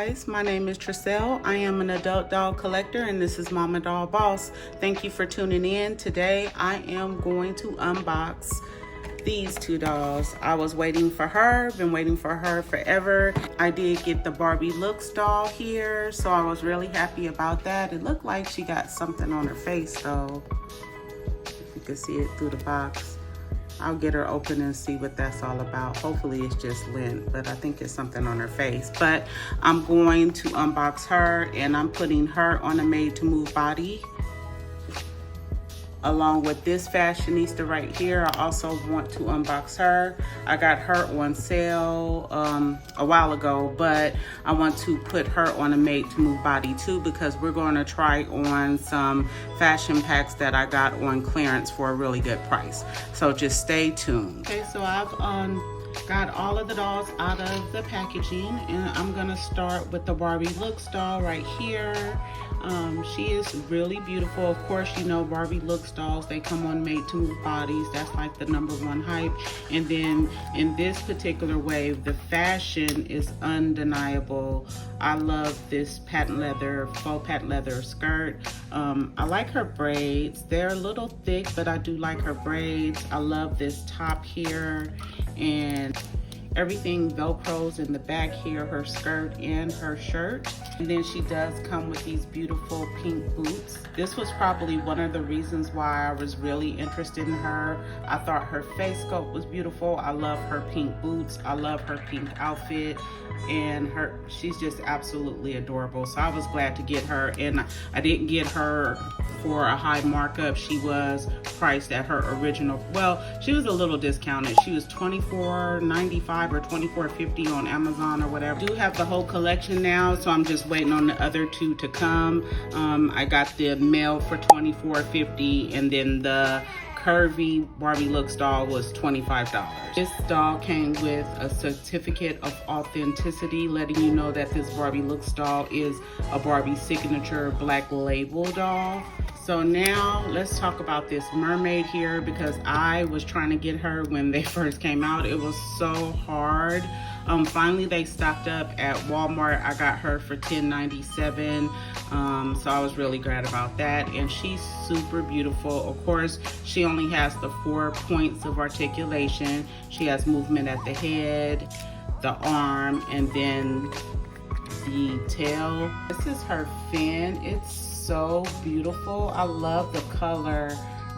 guys, my name is Tricelle. I am an adult doll collector and this is Mama Doll Boss. Thank you for tuning in. Today I am going to unbox these two dolls. I was waiting for her, been waiting for her forever. I did get the Barbie Looks Doll here, so I was really happy about that. It looked like she got something on her face though, if you can see it through the box. I'll get her open and see what that's all about. Hopefully it's just lint, but I think it's something on her face. But I'm going to unbox her and I'm putting her on a made to move body. Along with this fashionista right here, I also want to unbox her. I got her on sale a while ago, but I want to put her on a made to move body too because we're going to try on some fashion packs that I got on clearance for a really good price. So just stay tuned. Okay, so I've got all of the dolls out of the packaging and I'm gonna start with the Barbie Looks doll right here. She is really beautiful. Of course, you know Barbie Looks dolls, they come on made to move bodies. That's like the #1 hype. And then in this particular wave, the fashion is undeniable. I love this patent leather, faux patent leather skirt. I like her braids. They're a little thick, but I do like her braids. I love this top here and everything velcros in the back here, her skirt and her shirt. And then she does come with these beautiful pink boots. This was probably one of the reasons why I was really interested in her. I thought her face sculpt was beautiful. I love her pink boots. I love her pink outfit. And she's just absolutely adorable. So I was glad to get her, and I didn't get her for a high markup. She was priced at her original, well, she was a little discounted. She was $24.95 or $24.50 on Amazon or whatever. I do have the whole collection now, so I'm just waiting on the other two to come. I got the male for $24.50 and then the curvy Barbie Looks doll was $25. This doll came with a certificate of authenticity letting you know that this Barbie Looks doll is a Barbie signature black label doll. So now let's talk about this mermaid here because I was trying to get her when they first came out. It was so hard. Finally they stocked up at Walmart. I got her for $10.97. So I was really glad about that. And she's super beautiful. Of course, she only has the 4 points of articulation. She has movement at the head, the arm, and then the tail. This is her fin. It's so beautiful. I love the color,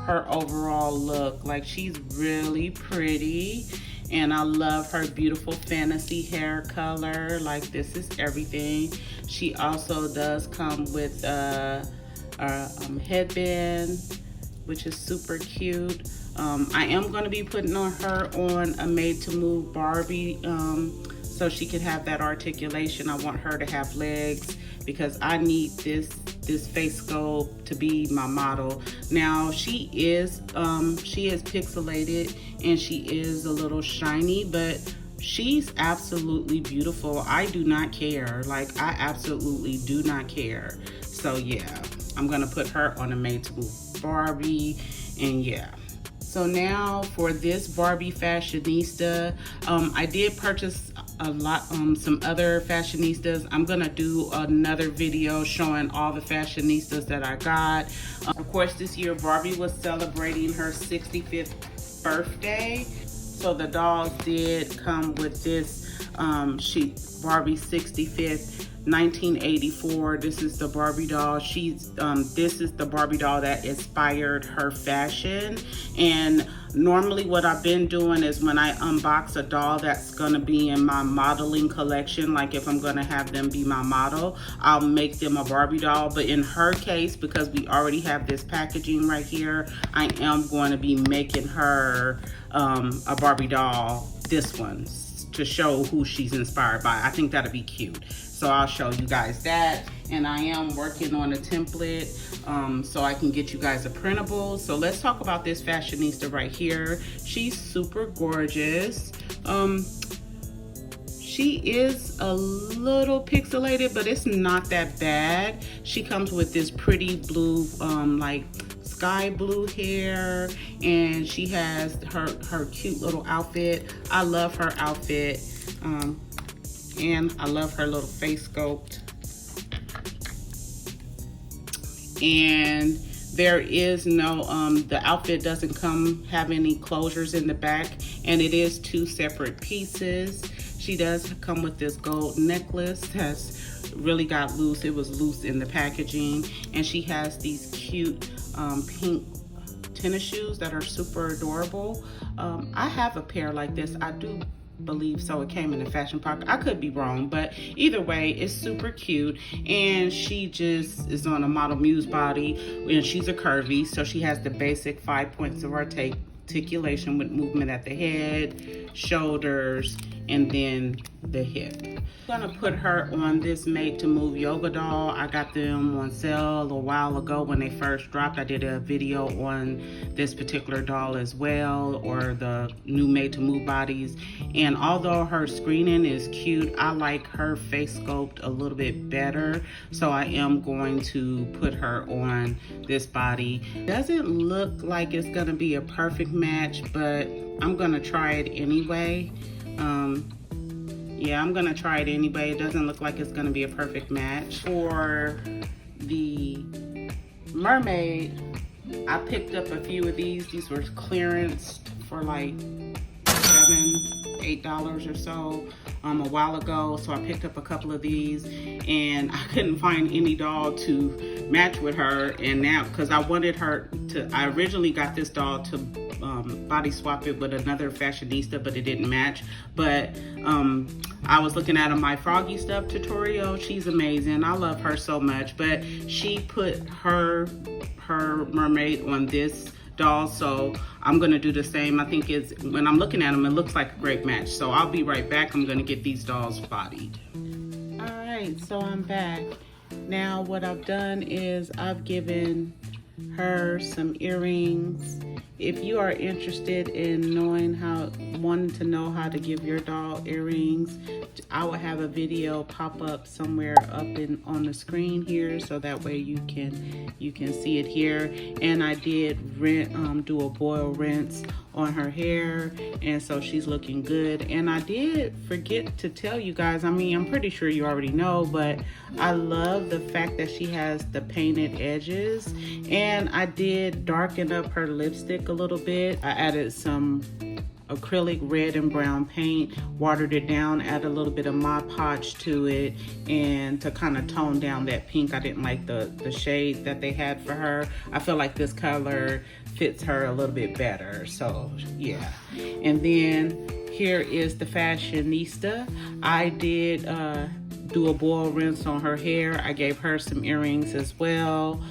her overall look. Like, she's really pretty. And I love her beautiful fantasy hair color. Like, this is everything. She also does come with a headband, which is super cute. I am going to be putting her on a made to move Barbie so she can have that articulation. I want her to have legs because I need this face sculpt to be my model. Now she is pixelated and she is a little shiny, but she's absolutely beautiful. I do not care. Like, I absolutely do not care. So yeah, I'm gonna put her on a made to move Barbie, and yeah. So now for this Barbie Fashionista, I did purchase a lot, some other Fashionistas. I'm gonna do another video showing all the Fashionistas that I got. Of course, this year Barbie was celebrating her 65th birthday. So the dolls did come with this Barbie 65th 1984. This is the Barbie doll. This is the Barbie doll that inspired her fashion. And normally what I've been doing is when I unbox a doll that's gonna be in my modeling collection, like if I'm gonna have them be my model, I'll make them a Barbie doll. But in her case, because we already have this packaging right here, I am going to be making her a Barbie doll, this one, to show who she's inspired by. I think that'll be cute. So I'll show you guys that. And I am working on a template so I can get you guys a printable. So let's talk about this fashionista right here. She's super gorgeous. She is a little pixelated, but it's not that bad. She comes with this pretty blue, like sky blue hair, and she has her cute little outfit. I love her outfit. And I love her little face sculpt. And there is no, the outfit doesn't have any closures in the back, and it is 2 separate pieces. She does come with this gold necklace that's really got loose. It was loose in the packaging. And she has these cute pink tennis shoes that are super adorable. I have a pair like this. I do believe so. It came in the fashion pocket. I could be wrong, but either way, it's super cute. And she just is on a model muse body, and she's a curvy, so she has the basic 5 points of articulation with movement at the head, shoulders, and then the hip. I'm gonna put her on this Made to Move yoga doll. I got them on sale a while ago when they first dropped. I did a video on this particular doll as well, or the new Made to Move bodies. And although her screening is cute, I like her face sculpt a little bit better. So I am going to put her on this body. Doesn't look like it's gonna be a perfect match, but I'm gonna try it anyway. Yeah, I'm gonna try it anyway. It doesn't look like it's gonna be a perfect match. For the mermaid, I picked up a few of these. These were clearance for like $7, $8 or so a while ago. So I picked up a couple of these, and I couldn't find any doll to match with her. And now, because I wanted her to, I originally got this doll to body swap it with another fashionista, but it didn't match. But I was looking at my Froggy Stuff tutorial. She's amazing. I love her so much. But she put her mermaid on this doll, so I'm gonna do the same. I think it's, when I'm looking at them, it looks like a great match. So I'll be right back. I'm gonna get these dolls bodied. All right, so I'm back. Now what I've done is I've given her some earrings. If you are interested in wanting to know how to give your doll earrings, I will have a video pop up somewhere up on the screen here, so that way you can see it here. And I did do a boil rinse on her hair, and so she's looking good. And I did forget to tell you guys, I mean, I'm pretty sure you already know, but I love the fact that she has the painted edges. And I did darken up her lipstick a little bit. I added some acrylic red and brown paint, watered it down, add a little bit of Mod Podge to it, and to kind of tone down that pink. I didn't like the shade that they had for her. I feel like this color fits her a little bit better, so yeah. And then here is the Fashionista. I did do a boil rinse on her hair. I gave her some earrings as well.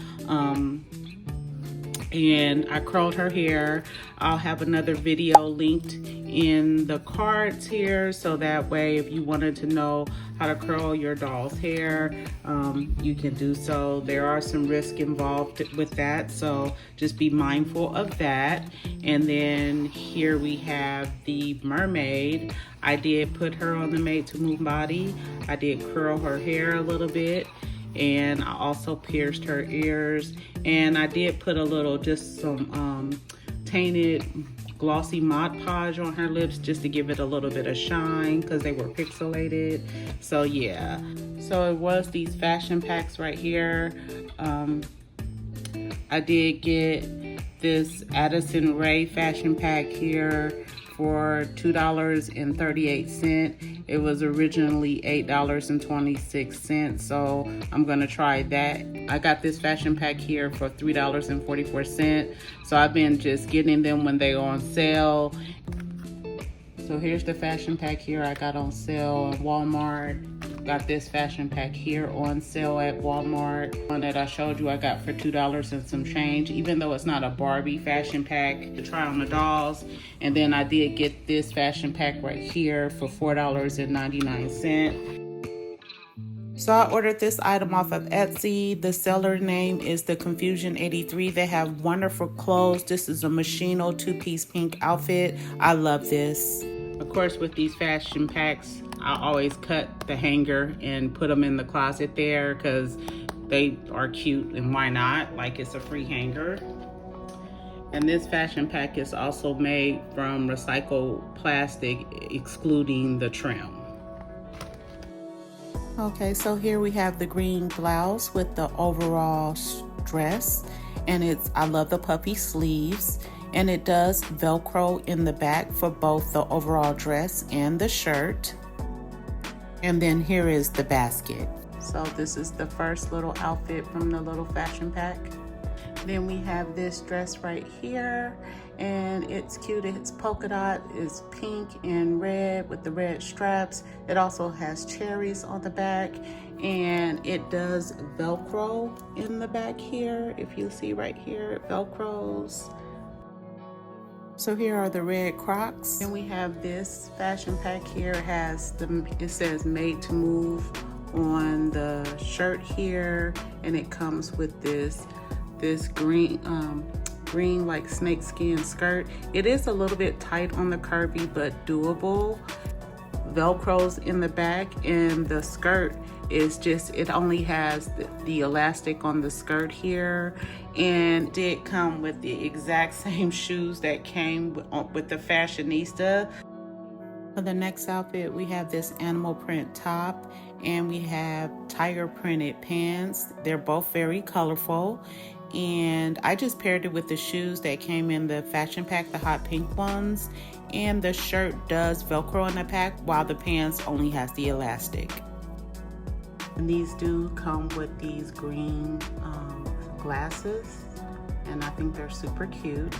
And I curled her hair. I'll have another video linked in the cards here, so that way if you wanted to know how to curl your doll's hair, you can do so. There are some risks involved with that, so just be mindful of that. And then here we have the mermaid. I did put her on the Made to Move body. I did curl her hair a little bit, and I also pierced her ears, and I did put a little, just some tainted glossy Mod Podge on her lips, just to give it a little bit of shine, because they were pixelated. So yeah, so it was these fashion packs right here. I did get this Addison Rae fashion pack here for $2.38. It was originally $8.26, so I'm gonna try that. I got this fashion pack here for $3.44, so I've been just getting them when they're on sale. So here's the fashion pack here I got on sale at Walmart. Got this fashion pack here on sale at Walmart. One that I showed you I got for $2 and some change, even though it's not a Barbie fashion pack, to try on the dolls. And then I did get this fashion pack right here for $4.99. So I ordered this item off of Etsy. The seller name is The Confusion 83. They have wonderful clothes. This is a Machino 2-piece pink outfit. I love this. Of course, with these fashion packs, I always cut the hanger and put them in the closet there, because they are cute, and why not? Like, it's a free hanger. And this fashion pack is also made from recycled plastic, excluding the trim. Okay, so here we have the green blouse with the overall dress, and I love the puffy sleeves, and it does Velcro in the back for both the overall dress and the shirt. And then here is the basket. So this is the first little outfit from the little fashion pack. Then we have this dress right here, and it's cute. It's polka dot, it's pink and red with the red straps. It also has cherries on the back, and it does Velcro in the back here. If you see right here, it Velcros. So here are the red Crocs. And we have this fashion pack here. It says made to move on the shirt here, and it comes with this green like snakeskin skirt. It is a little bit tight on the curvy, but doable. Velcros in the back, and the skirt is just, it only has the elastic on the skirt here, and it did come with the exact same shoes that came with the Fashionista. For the next outfit, we have this animal print top, and we have tiger printed pants. They're both very colorful, and I just paired it with the shoes that came in the fashion pack, the hot pink ones, and the shirt does Velcro in the pack while the pants only has the elastic. And these do come with these green glasses, and I think they're super cute.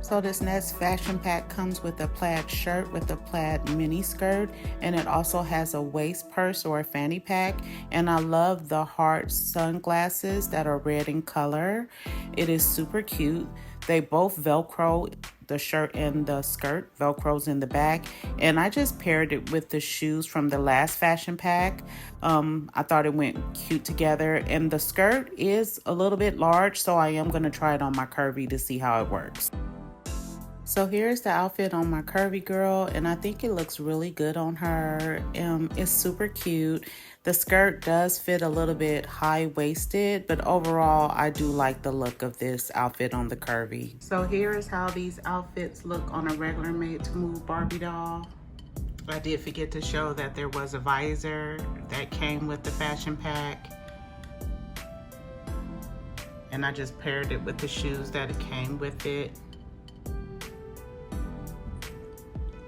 So this next fashion pack comes with a plaid shirt with a plaid mini skirt, and it also has a waist purse or a fanny pack. And I love the heart sunglasses that are red in color. It is super cute. They both Velcro, the shirt and the skirt Velcros in the back, and I just paired it with the shoes from the last fashion pack. I thought it went cute together, and the skirt is a little bit large, so I am going to try it on my curvy to see how it works. So here's the outfit on my curvy girl, and I think it looks really good on her. It's super cute. The skirt does fit a little bit high-waisted, but overall I do like the look of this outfit on the curvy. So here is how these outfits look on a regular made to move Barbie doll. I did forget to show that there was a visor that came with the fashion pack, and I just paired it with the shoes that it came with it.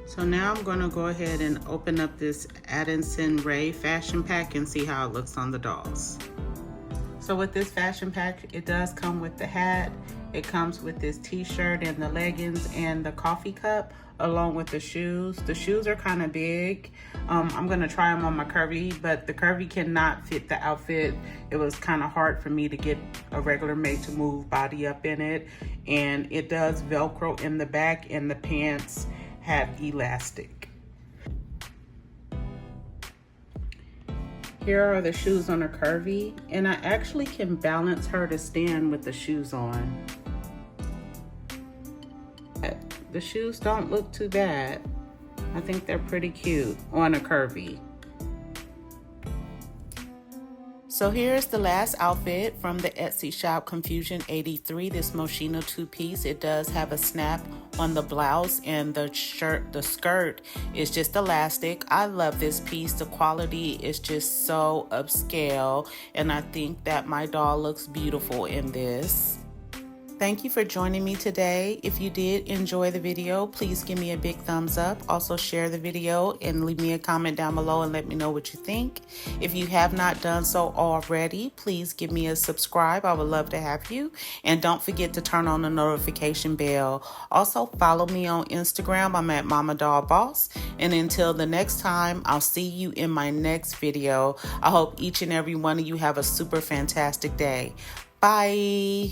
So now I'm going to go ahead and open up this Addison Rae fashion pack and see how it looks on the dolls. So with this fashion pack, it does come with the hat. It comes with this t-shirt and the leggings and the coffee cup along with the shoes. The shoes are kind of big. I'm going to try them on my curvy, but the curvy cannot fit the outfit. It was kind of hard for me to get a regular made to move body up in it. And it does Velcro in the back, and the pants have elastic. Here are the shoes on a curvy, and I actually can balance her to stand with the shoes on. The shoes don't look too bad. I think they're pretty cute on a curvy. So here's the last outfit from the Etsy shop Confusion 83, this Moschino two-piece. It does have a snap on the blouse, and the skirt is just elastic. I love this piece. The quality is just so upscale, and I think that my doll looks beautiful in this. Thank you for joining me today. If you did enjoy the video, please give me a big thumbs up. Also share the video and leave me a comment down below and let me know what you think. If you have not done so already, please give me a subscribe. I would love to have you. And don't forget to turn on the notification bell. Also follow me on Instagram. I'm at Mama Doll Boss. And until the next time, I'll see you in my next video. I hope each and every one of you have a super fantastic day. Bye.